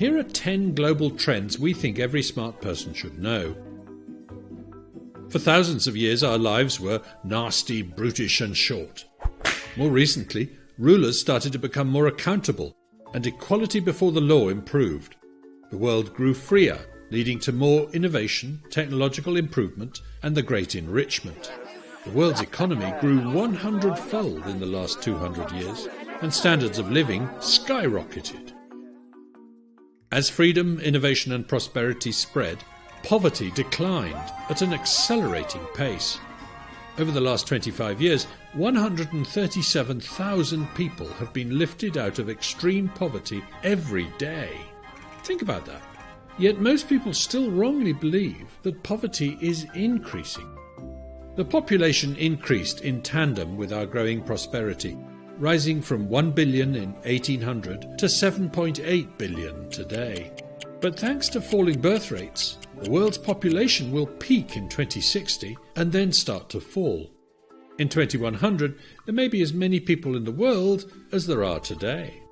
Here are 10 global trends we think every smart person should know. For thousands of years our lives were nasty, brutish and short. More recently, rulers started to become more accountable and equality before the law improved. The world grew freer, leading to more innovation, technological improvement and the great enrichment. The world's economy grew 100-fold in the last 200 years and standards of living skyrocketed. As freedom, innovation and prosperity spread, poverty declined at an accelerating pace. Over the last 25 years, 137,000 people have been lifted out of extreme poverty every day. Think about that. Yet most people still wrongly believe that poverty is increasing. The population increased in tandem with our growing prosperity, rising from 1 billion in 1800 to 7.8 billion today. But thanks to falling birth rates, the world's population will peak in 2060 and then start to fall. In 2100, there may be as many people in the world as there are today.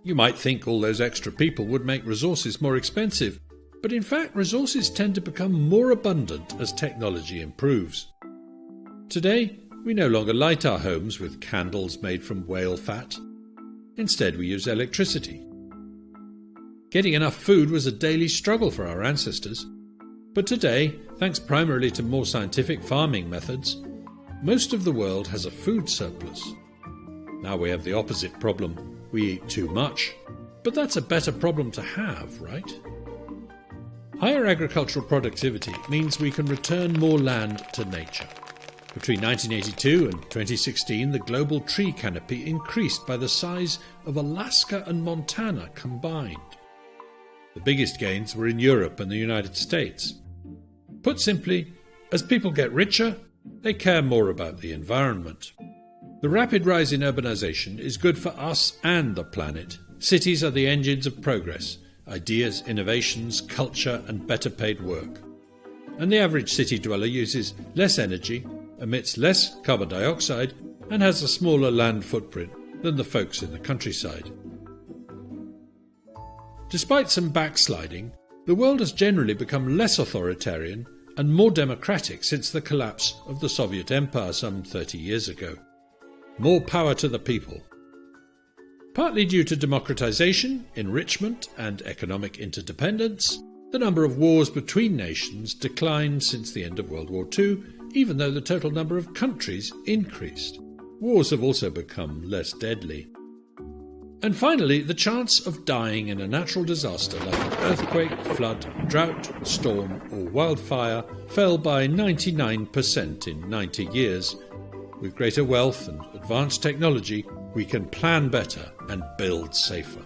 You might think all those extra people would make resources more expensive, but in fact resources tend to become more abundant as technology improves. Today, we no longer light our homes with candles made from whale fat. Instead, we use electricity. Getting enough food was a daily struggle for our ancestors. But today, thanks primarily to more scientific farming methods, most of the world has a food surplus. Now we have the opposite problem. We eat too much. But that's a better problem to have, right? Higher agricultural productivity means we can return more land to nature. Between 1982 and 2016, the global tree canopy increased by the size of Alaska and Montana combined. The biggest gains were in Europe and the United States. Put simply, as people get richer, they care more about the environment. The rapid rise in urbanization is good for us and the planet. Cities are the engines of progress, ideas, innovations, culture and better paid work. And the average city dweller uses less energy, emits less carbon dioxide and has a smaller land footprint than the folks in the countryside. Despite some backsliding, the world has generally become less authoritarian and more democratic since the collapse of the Soviet Empire some 30 years ago. More power to the people. Partly due to democratization, enrichment and economic interdependence, the number of wars between nations declined since the end of World War II, even though the total number of countries increased. Wars have also become less deadly. And finally, the chance of dying in a natural disaster like an earthquake, flood, drought, storm or wildfire fell by 99% in 90 years. With greater wealth and advanced technology, we can plan better and build safer.